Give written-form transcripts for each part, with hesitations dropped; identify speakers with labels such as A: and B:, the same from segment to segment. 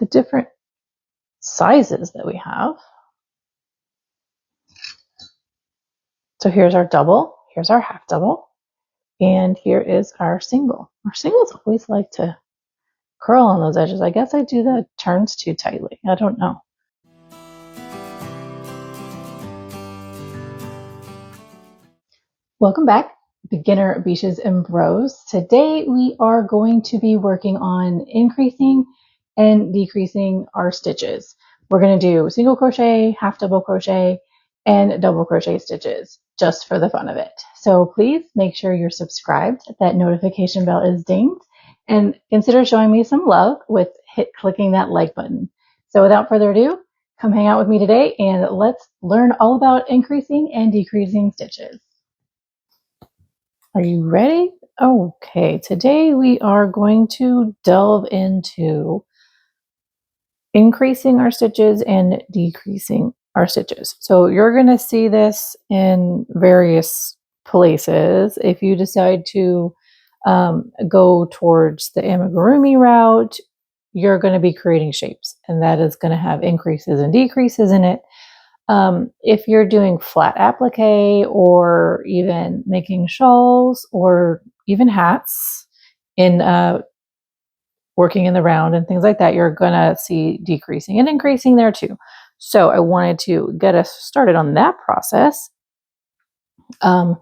A: the different sizes that we have. So here's our double, here's our half double, and here is our single. Our singles always like to curl on those edges. I guess I do the turns too tightly. I don't know. Welcome back, beginner beaches and bros. Today we are going to be working on increasing and decreasing our stitches. We're going to do single crochet, half double crochet, and double crochet stitches just for the fun of it. So please make sure you're subscribed, that notification bell is dinged, and consider showing me some love with clicking that like button. So without further ado, come hang out with me today and let's learn all about increasing and decreasing stitches. Are you ready? Okay, today we are going to delve into increasing our stitches and decreasing our stitches. So you're going to see this in various places. If you decide to go towards the amigurumi route, you're going to be creating shapes, and that is going to have increases and decreases in it. If you're doing flat applique or even making shawls or even hats in working in the round and things like that, you're gonna see decreasing and increasing there too. So I wanted to get us started on that process so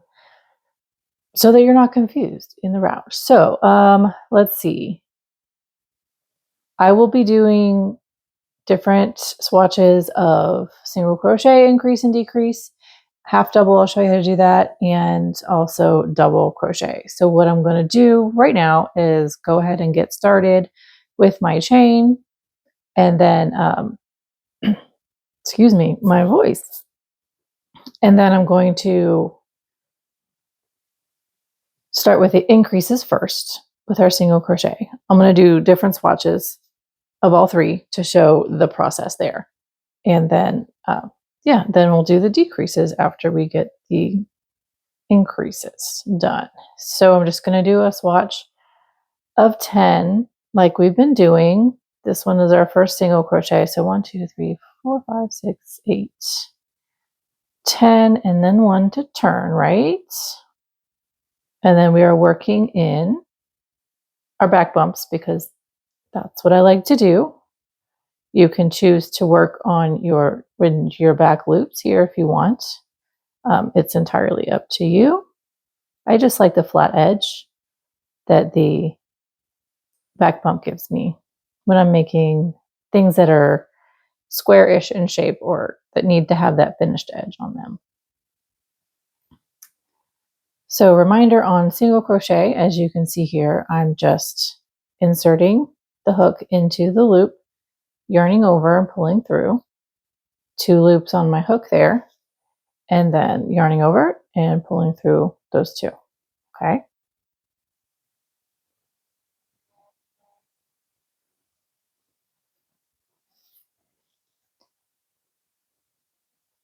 A: that you're not confused in the route. So let's see. I will be doing different swatches of single crochet, increase and decrease. Half double, I'll show you how to do that, and also double crochet. So what I'm going to do right now is go ahead and get started with my chain, and then excuse me, my voice. And then I'm going to start with the increases first with our single crochet. I'm going to do different swatches of all three to show the process there. And then then we'll do the decreases after we get the increases done. So I'm just going to do a swatch of 10 like we've been doing. This one is our first single crochet. So 1, 2, 3, 4, 5, 6, 8, 10, and then 1 to turn, right? And then we are working in our back bumps because that's what I like to do. You can choose to work on your back loops here if you want. It's entirely up to you. I just like the flat edge that the back bump gives me when I'm making things that are square-ish in shape or that need to have that finished edge on them. So reminder on single crochet, as you can see here, I'm just inserting the hook into the loop, yarning over and pulling through, 2 loops on my hook there, and then yarning over and pulling through those 2, okay?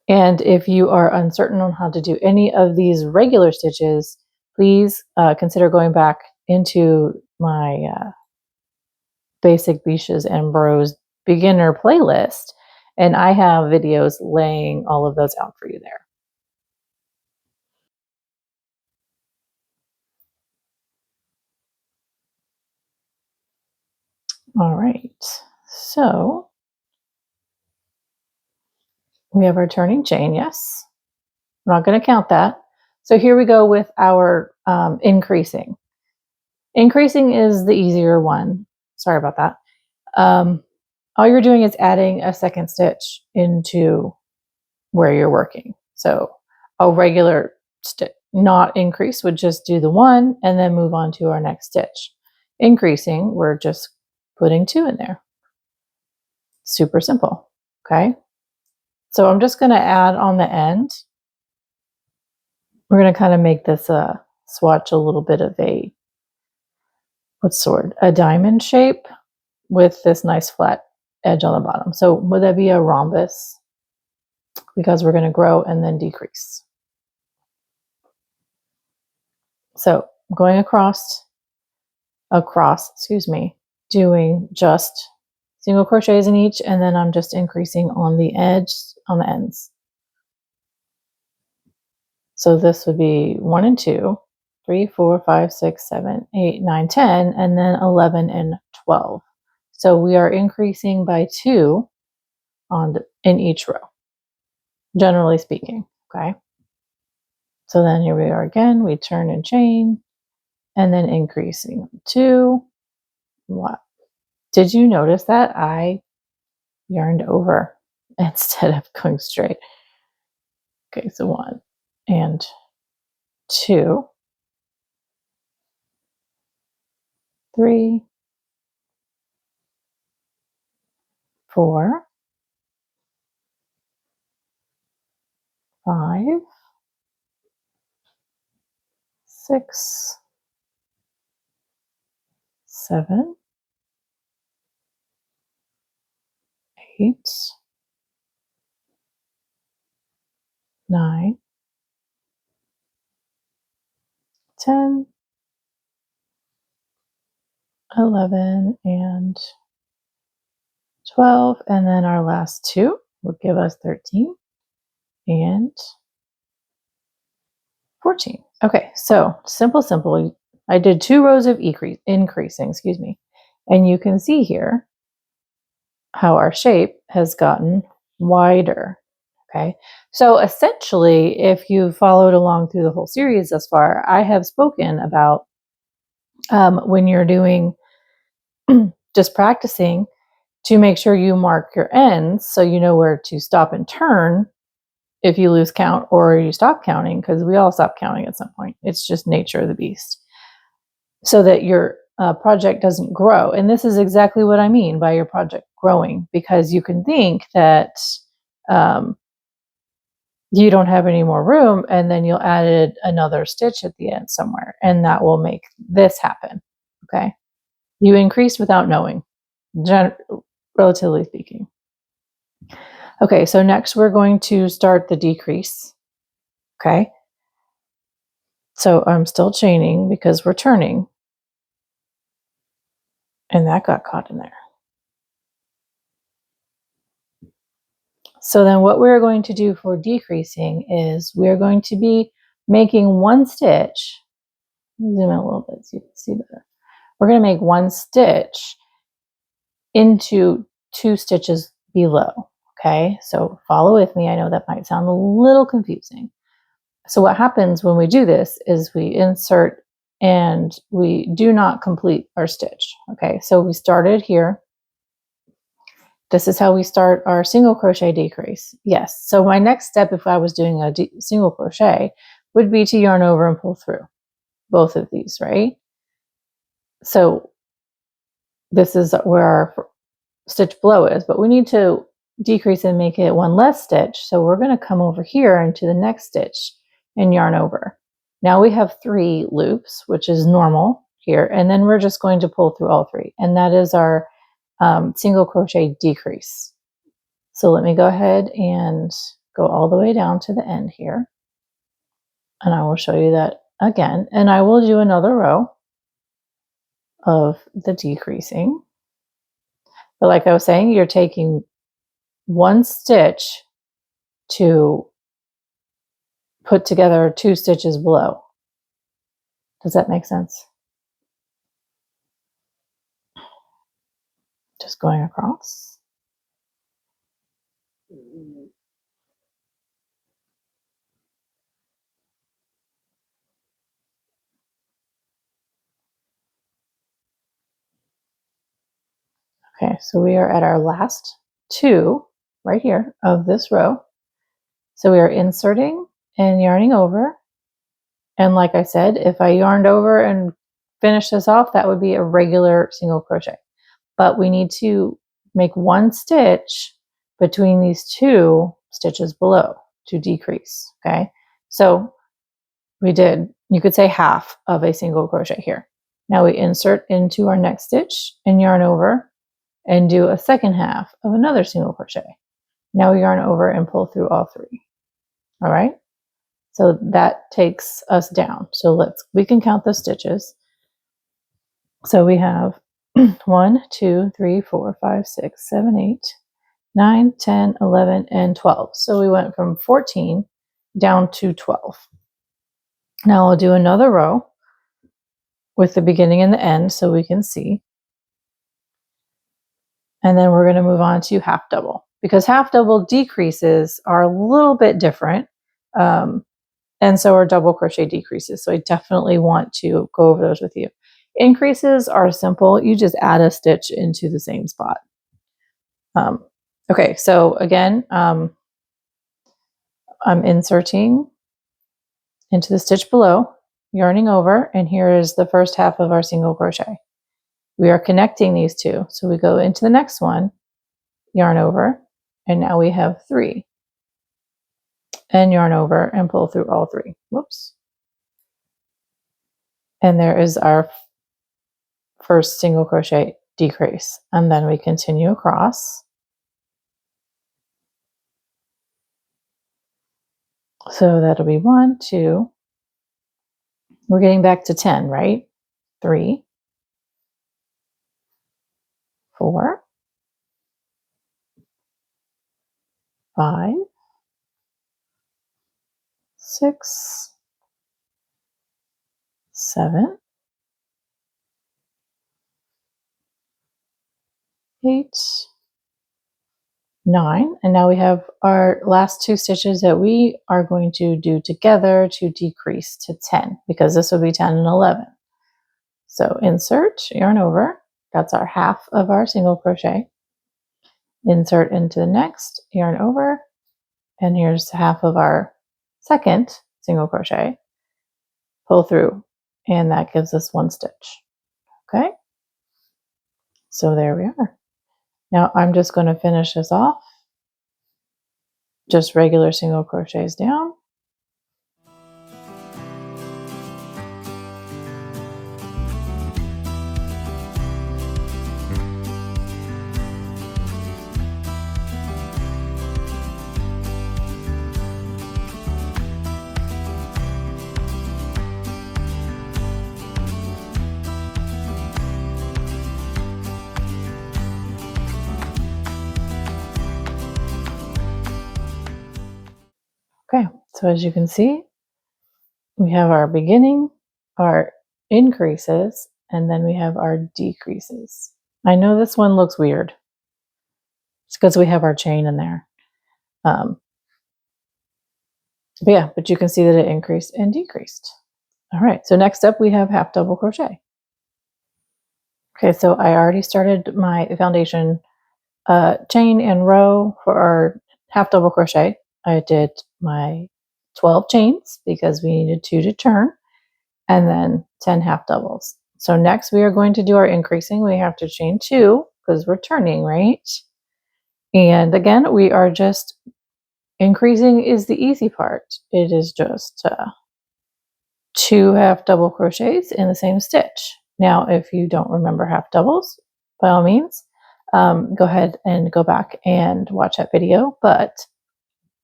A: And if you are uncertain on how to do any of these regular stitches, please consider going back into my Basic Beaches and Bros beginner playlist, and I have videos laying all of those out for you there. All right, so we have our turning chain, yes. I'm not going to count that. So here we go with our increasing. Increasing is the easier one. Sorry about that. All you're doing is adding a second stitch into where you're working. So a regular stitch, not increase, would just do the 1 and then move on to our next stitch. Increasing, we're just putting 2 in there. Super simple, okay? So I'm just going to add on the end. We're going to kind of make this swatch a little bit of a, a diamond shape with this nice flat edge on the bottom. So would that be a rhombus? Because we're going to grow and then decrease. So I'm going across, doing just single crochets in each, and then I'm just increasing on the edge, on the ends. So this would be 1 and 2, 3, 4, 5, 6, 7, 8, 9, 10, and then 11 and 12. So we are increasing by 2 in each row, generally speaking, okay? So then here we are again, we turn and chain, and then increasing 2. Wow. Did you notice that I yarned over instead of going straight? Okay, so 1 and 2, 3, 4, 5, 6, 7, 8, 9, 10, 11, and 12. And then our last 2 will give us 13 and 14. Okay, so simple. I did 2 rows of increasing, excuse me. And you can see here how our shape has gotten wider. Okay, so essentially, if you followed along through the whole series thus far, I have spoken about when you're doing just practicing to make sure you mark your ends so you know where to stop and turn if you lose count or you stop counting, because we all stop counting at some point. It's just nature of the beast. So that your project doesn't grow. And this is exactly what I mean by your project growing, because you can think that you don't have any more room, and then you'll add another stitch at the end somewhere, and that will make this happen. Okay, you increased without knowing, relatively speaking. Okay, so next we're going to start the decrease. Okay, so I'm still chaining because we're turning, and that got caught in there. So then what we're going to do for decreasing is we're going to be making 1 stitch. Zoom in a little bit so you can see better. We're going to make 1 stitch into 2 stitches below. Okay, so follow with me. I know that might sound a little confusing. So what happens when we do this is we insert and we do not complete our stitch. Okay, so we started here. This is how we start our single crochet decrease. Yes, so my next step if I was doing a single crochet would be to yarn over and pull through both of these, right? So this is where our stitch below is, but we need to decrease and make it 1 less stitch. So we're going to come over here into the next stitch and yarn over. Now we have 3 loops, which is normal here, and then we're just going to pull through all 3, and that is our single crochet decrease. So let me go ahead and go all the way down to the end here, and I will show you that again, and I will do another row of the decreasing. But like I was saying, you're taking 1 stitch to put together 2 stitches below. Does that make sense? Just going across. Okay, so we are at our last 2 right here of this row. So we are inserting and yarning over. And like I said, if I yarned over and finished this off, that would be a regular single crochet. But we need to make 1 stitch between these 2 stitches below to decrease. Okay, so we did, you could say, half of a single crochet here. Now we insert into our next stitch and yarn over and do a second half of another single crochet. Now we yarn over and pull through all 3. All right, so that takes us down. So we can count the stitches. So we have 1, 2, 3, 4, 5, 6, 7, 8, 9, 10, 11, and 12. So we went from 14 down to 12. Now I'll do another row with the beginning and the end so we can see. And then we're going to move on to half double, because half double decreases are a little bit different. And so are double crochet decreases. So I definitely want to go over those with you. Increases are simple. You just add a stitch into the same spot. Okay, so again, I'm inserting into the stitch below, yarning over, and here is the first half of our single crochet. We are connecting these two. So we go into the next one, yarn over, and now we have 3. And yarn over and pull through all 3. Whoops. And there is our first single crochet decrease. And then we continue across. So that'll be 1, 2. We're getting back to 10, right? 3, 4, 5, 6, 7, 8, 9. And now we have our last 2 stitches that we are going to do together to decrease to 10, because this will be 10 and 11. So insert, yarn over. That's our half of our single crochet. Insert into the next, yarn over, and here's half of our second single crochet. Pull through, and that gives us 1 stitch. Okay, so there we are. Now I'm just going to finish this off, just regular single crochets down. Okay, so as you can see, we have our beginning, our increases, and then we have our decreases. I know this one looks weird. It's because we have our chain in there. But yeah, but you can see that it increased and decreased. All right, so next up we have half double crochet. Okay, so I already started my foundation chain and row for our half double crochet. I did my 12 chains because we needed 2 to turn, and then 10 half doubles. So next we are going to do our increasing. We have to chain 2 because we're turning, right? And again, we are just increasing is the easy part. It is just 2 half double crochets in the same stitch. Now, if you don't remember half doubles, by all means, go ahead and go back and watch that video, but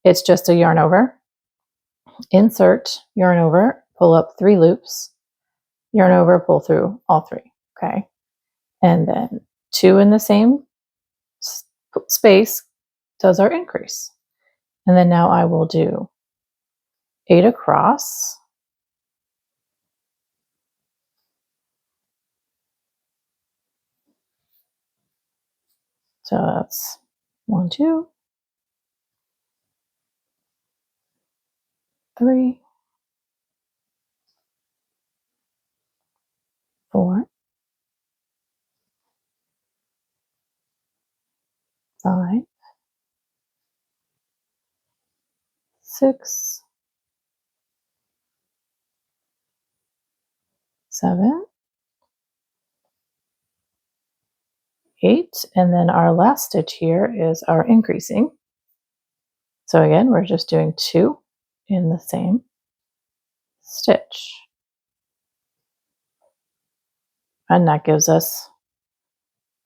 A: it's just a yarn over, insert, yarn over, pull up 3 loops, yarn over, pull through all 3, okay? And then 2 in the same space does our increase. And then now I will do 8 across, so that's 1, 2, 3, 4, 5, 6, 7, 8, and then our last stitch here is our increasing. So again, we're just doing 2 in the same stitch. And that gives us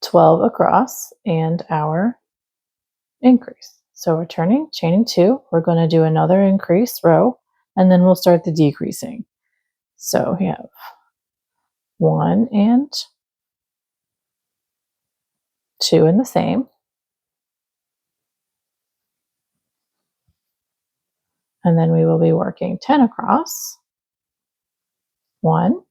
A: 12 across and our increase. So we're turning, chaining 2. We're going to do another increase row, and then we'll start the decreasing. So we have 1 and 2 in the same, and then we will be working 10 across, 1,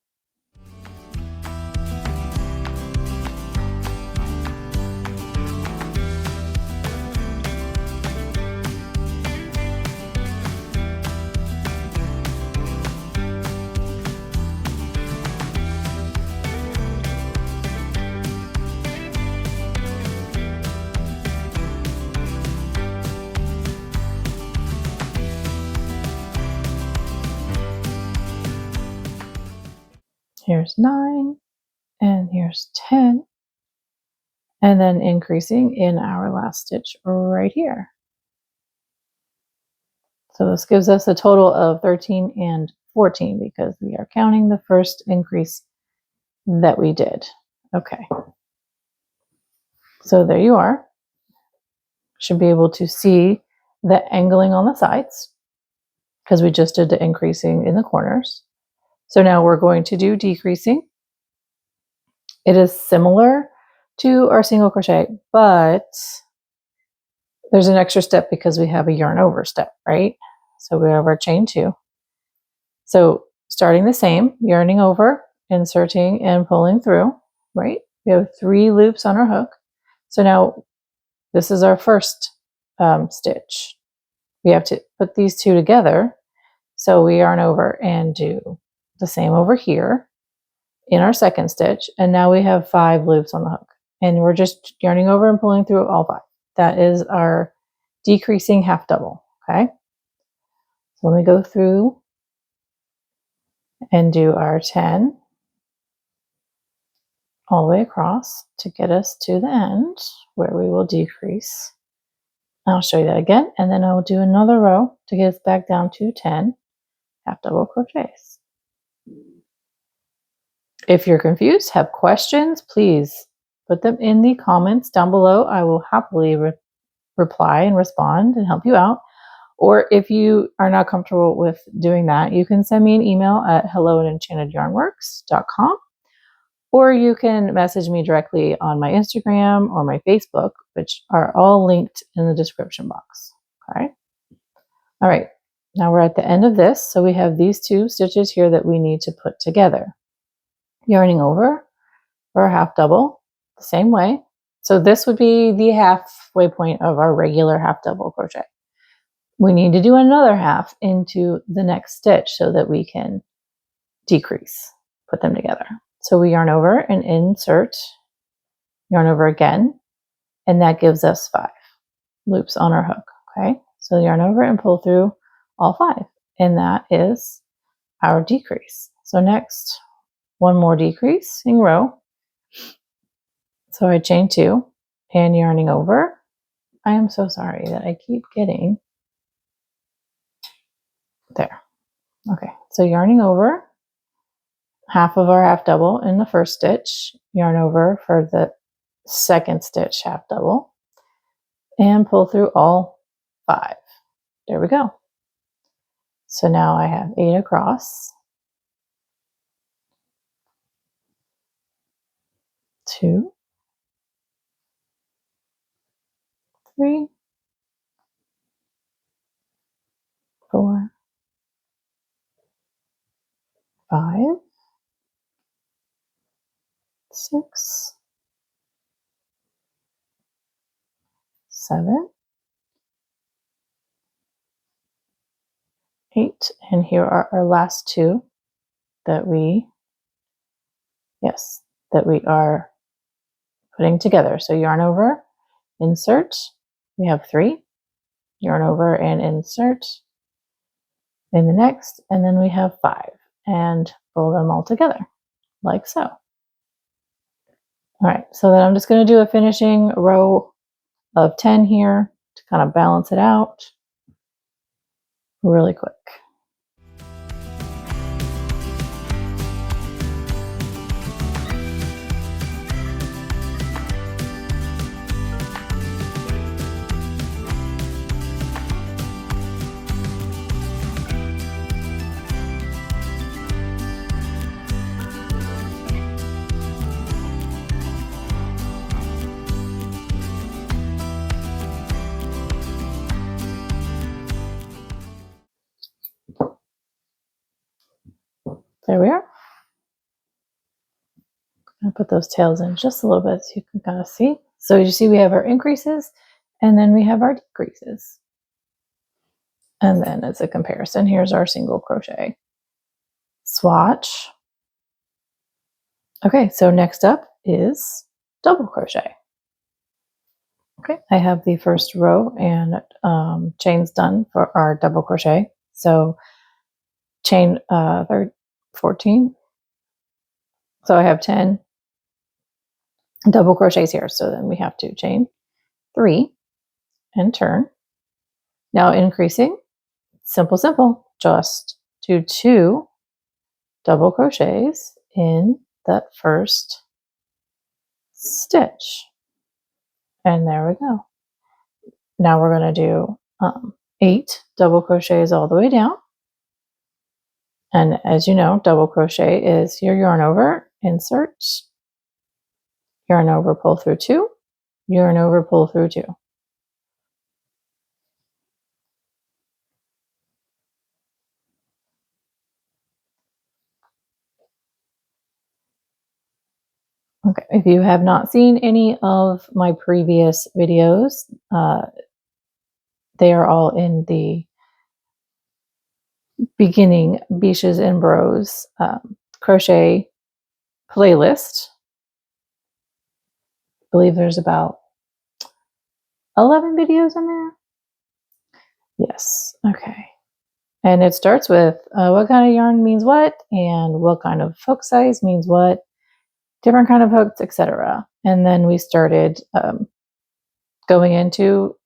A: here's 9, and here's 10, and then increasing in our last stitch right here. So this gives us a total of 13 and 14 because we are counting the first increase that we did. Okay. So there you are. Should be able to see the angling on the sides because we just did the increasing in the corners. So now we're going to do decreasing. It is similar to our single crochet, but there's an extra step because we have a yarn over step, right? So we have our chain 2. So starting the same, yarning over, inserting and pulling through, right? We have 3 loops on our hook. So now this is our first stitch. We have to put these 2 together. So we yarn over and do the same over here in our second stitch. And now we have 5 loops on the hook. And we're just yarning over and pulling through all 5. That is our decreasing half double, okay? So let me go through and do our 10 all the way across to get us to the end where we will decrease. I'll show you that again, and then I will do another row to get us back down to 10 half double crochets. If you're confused, have questions, please put them in the comments down below. I will happily reply and respond and help you out. Or if you are not comfortable with doing that, you can send me an email at hello@enchantedyarnworks.com, or you can message me directly on my Instagram or my Facebook, which are all linked in the description box. Okay. All right. Now we're at the end of this. So we have these 2 stitches here that we need to put together. Yarning over for a half double the same way. So this would be the halfway point of our regular half double crochet. We need to do another half into the next stitch so that we can decrease, put them together. So we yarn over and insert, yarn over again, and that gives us 5 loops on our hook, okay? So yarn over and pull through all 5, and that is our decrease. So next, one more decreasing row. So I chain 2 and yarning over. I am so sorry that I keep getting there. Okay, so yarning over, half of our half double in the first stitch, yarn over for the second stitch half double, and pull through all 5. There we go. So now I have 8 across, 2, 3, 4, 5, 6, 7, 8, and here are our last 2 that we are putting together. So yarn over, insert, we have 3, yarn over and insert in the next, and then we have 5, and pull them all together like so. All right, so then I'm just going to do a finishing row of 10 here to kind of balance it out really quick. There we are. I'm gonna put those tails in just a little bit so you can kind of see. So you see we have our increases and then we have our decreases. And then as a comparison, here's our single crochet. Swatch. Okay, so next up is double crochet. Okay, I have the first row and chains done for our double crochet. So chain 14. So I have 10 double crochets here. So then we have to chain 3 and turn. Now increasing, simple, just do 2 double crochets in that first stitch. And there we go. Now we're going to do 8 double crochets all the way down. And as you know, double crochet is your yarn over, insert, yarn over, pull through 2, yarn over, pull through 2. Okay, if you have not seen any of my previous videos, they are all in the beginning Beaches and Bros crochet playlist. I believe there's about 11 videos in there. Yes, okay. And it starts with what kind of yarn means what, and what kind of hook size means what, different kind of hooks, etc. And then we started going into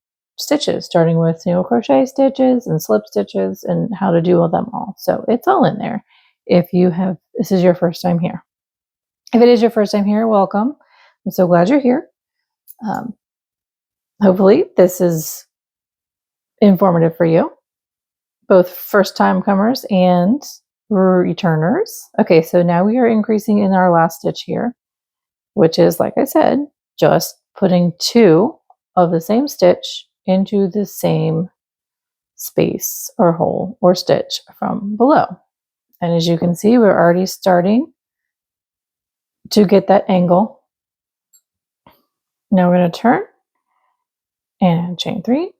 A: stitches, starting with single crochet stitches and slip stitches and how to do them all. So it's all in there. If this is your first time here. If it is your first time here, welcome. I'm so glad you're here. Hopefully this is informative for you, both first time comers and returners. Okay, so now we are increasing in our last stitch here, which is, like I said, just putting 2 of the same stitch into the same space or hole or stitch from below. And as you can see, we're already starting to get that angle. Now we're going to turn and chain 3.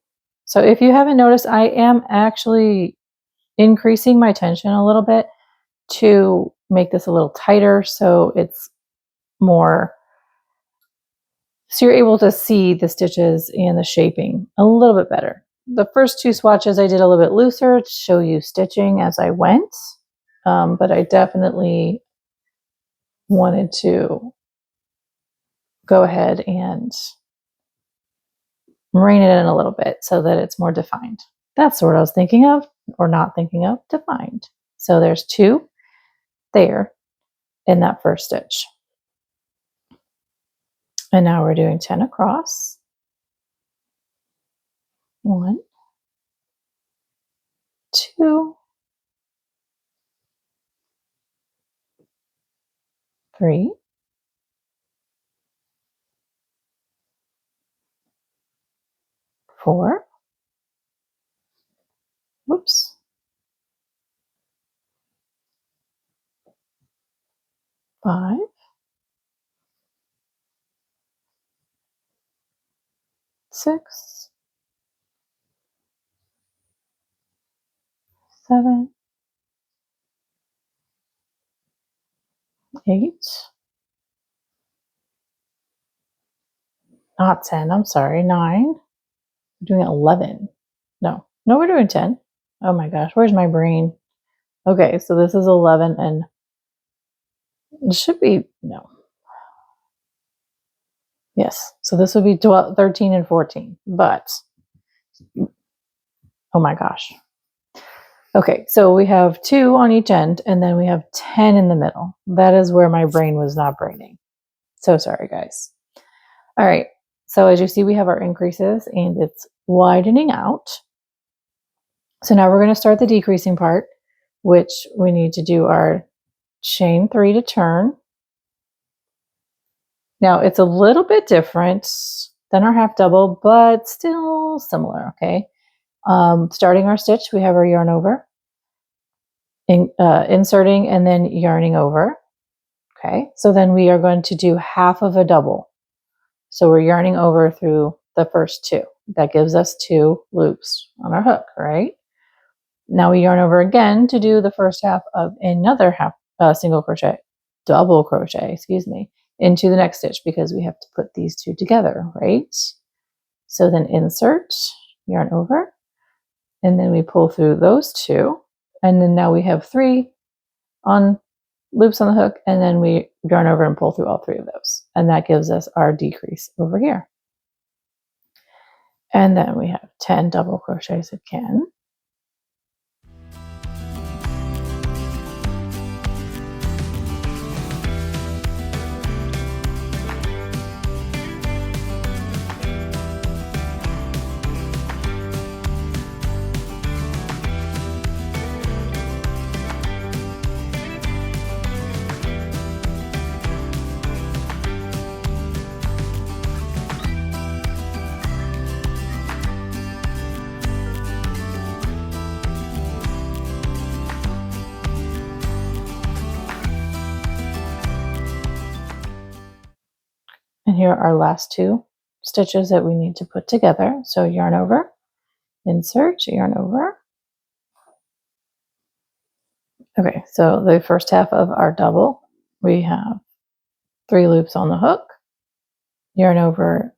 A: So if you haven't noticed, I am actually increasing my tension a little bit to make this a little tighter so it's more, so you're able to see the stitches and the shaping a little bit better. The first 2 swatches I did a little bit looser to show you stitching as I went, but I definitely wanted to go ahead and rein it in a little bit so that it's more defined. That's what I was thinking of, or not thinking of, defined. So there's 2 there in that first stitch. And now we're doing 10 across. 1, 2, 3, 4, whoops, 5, 6, 7, 8, not 10, I'm sorry, 9. We're doing 11. No, we're doing 10. Oh my gosh, where's my brain? Okay, so this is 11 and it should be, no. Yes, so this would be 12, 13 and 14, but oh my gosh. Okay, so we have 2 on each end and then we have 10 in the middle. That is where my brain was not braining. So sorry, guys. All right, so as you see, we have our increases and it's widening out. So now we're going to start the decreasing part, which we need to do our chain 3 to turn. Now it's a little bit different than our half double, but still similar, okay? Starting our stitch, we have our yarn over. inserting and then yarning over. Okay, so then we are going to do half of a double. So we're yarning over through the first two. That gives us 2 loops on our hook, right? Now we yarn over again to do the first half of another single crochet, double crochet, excuse me, into the next stitch because we have to put these two together, right? So then insert, yarn over, and then we pull through those 2, and then now we have 3 on loops on the hook, and then we yarn over and pull through all 3 of those, and that gives us our decrease over here. And then we have 10 double crochets again. And here are our last 2 stitches that we need to put together. So yarn over, insert, yarn over. Okay, so the first half of our double, we have 3 loops on the hook, yarn over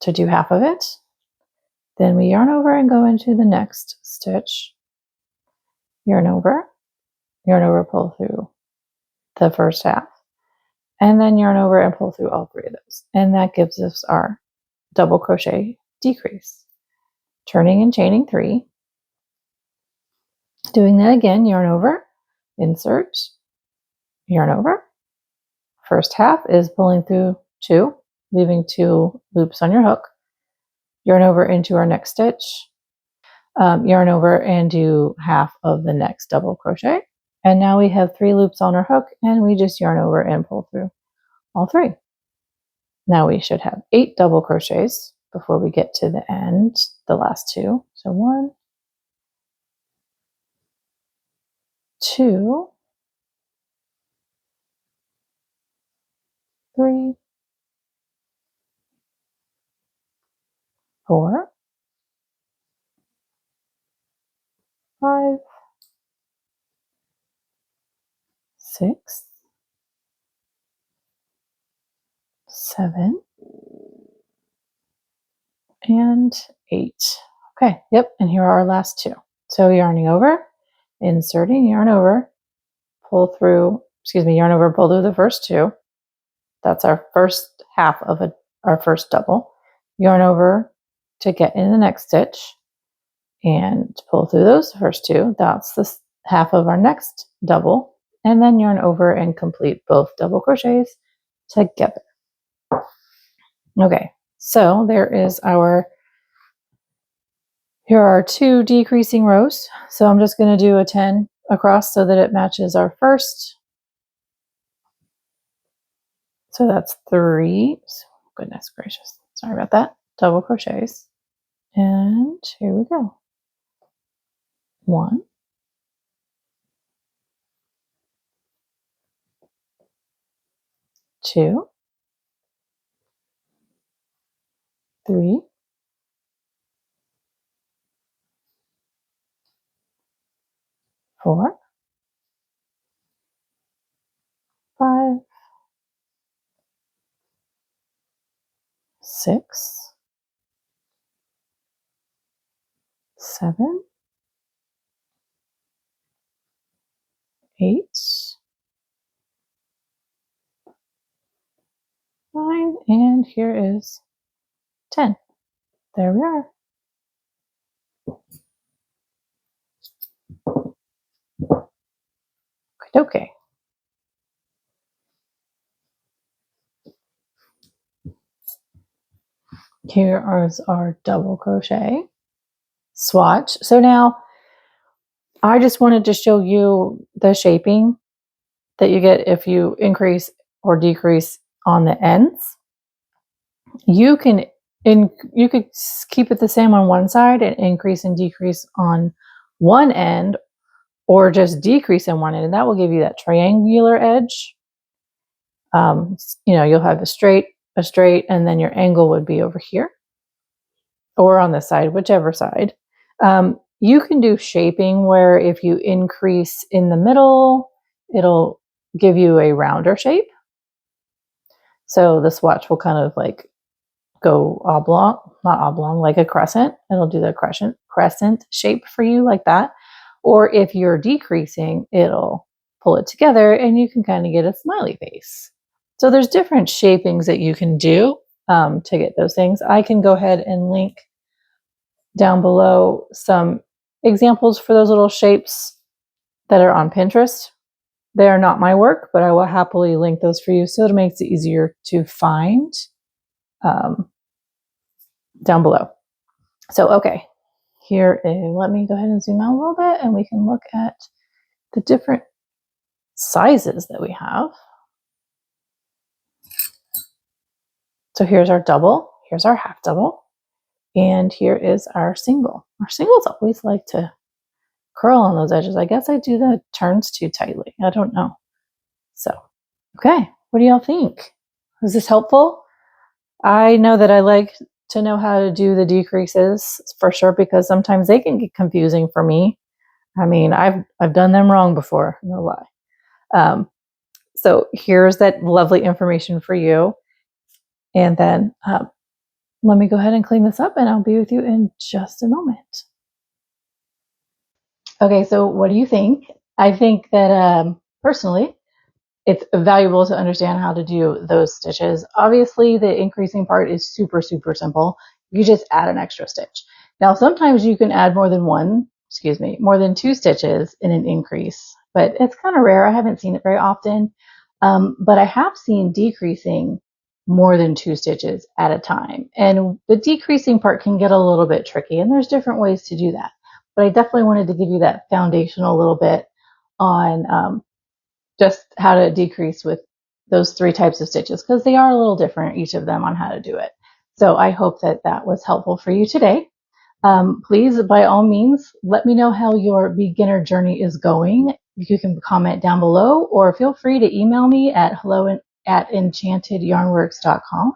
A: to do half of it. Then we yarn over and go into the next stitch, yarn over, pull through the first half, and then yarn over and pull through all 3 of those. And that gives us our double crochet decrease. Turning and chaining 3. Doing that again, yarn over, insert, yarn over. First half is pulling through 2, leaving 2 loops on your hook. Yarn over into our next stitch, yarn over and do half of the next double crochet. And now we have 3 loops on our hook, and we just yarn over and pull through all 3. Now we should have 8 double crochets before we get to the end, the last 2. So 1, 2, 3, 4, 5, 6, 7, and 8. Okay, yep, and here are our last 2. So yarning over, inserting, yarn over, pull through, yarn over, pull through the first 2. That's our first half of our first double. Yarn over to get in the next stitch and pull through those first 2. That's the half of our next double, and then yarn over and complete both double crochets together. Okay, so here are our 2 decreasing rows. So I'm just going to do a 10 across so that it matches our first. So that's 3. Goodness gracious, sorry about that. Double crochets. And here we go. 1, 2, 3, 4, 5, 6, 7, 8, 9, and here is 10. There we are. Okay. Here is our double crochet swatch. So now I just wanted to show you the shaping that you get if you increase or decrease on the ends. You could keep it the same on one side and increase and decrease on one end, or just decrease in one end, and that will give you that triangular edge. You'll have a straight, and then your angle would be over here or on this side, whichever side. You can do shaping where if you increase in the middle, it'll give you a rounder shape. So the swatch will kind of like go oblong, not oblong, like a crescent. It'll do the crescent shape for you like that. Or if you're decreasing, it'll pull it together and you can kind of get a smiley face. So there's different shapings that you can do to get those things. I can go ahead and link down below some examples for those little shapes that are on Pinterest. They are not my work, but I will happily link those for you so it makes it easier to find down below. So, okay, let me go ahead and zoom out a little bit and we can look at the different sizes that we have. So here's our double, here's our half double, and here is our single. Our singles always like to curl on those edges. I guess I do the turns too tightly. I don't know. So, okay, what do y'all think? Was this helpful? I know that I like to know how to do the decreases for sure, because sometimes they can get confusing for me. I mean, I've done them wrong before, no lie. So here's that lovely information for you. And then let me go ahead and clean this up and I'll be with you in just a moment. Okay, so what do you think? I think that personally, it's valuable to understand how to do those stitches. Obviously, the increasing part is super, super simple. You just add an extra stitch. Now, sometimes you can add more than 2 stitches in an increase, but it's kind of rare. I haven't seen it very often, but I have seen decreasing more than 2 stitches at a time. And the decreasing part can get a little bit tricky, and there's different ways to do that. But I definitely wanted to give you that foundational little bit on just how to decrease with those 3 types of stitches, because they are a little different, each of them, on how to do it. So I hope that that was helpful for you today. Please, by all means, let me know how your beginner journey is going. You can comment down below, or feel free to email me at hello@enchantedyarnworks.com,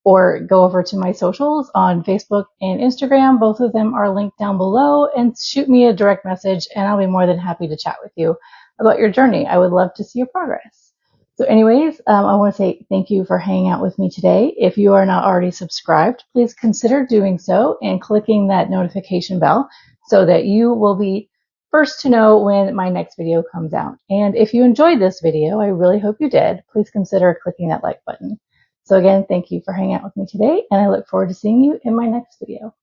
A: or go over to my socials on Facebook and Instagram. Both of them are linked down below, and shoot me a direct message and I'll be more than happy to chat with you about your journey. I would love to see your progress. So anyways, I want to say thank you for hanging out with me today. If you are not already subscribed, please consider doing so and clicking that notification bell so that you will be first to know when my next video comes out. And if you enjoyed this video, I really hope you did, please consider clicking that like button. So again, thank you for hanging out with me today, and I look forward to seeing you in my next video.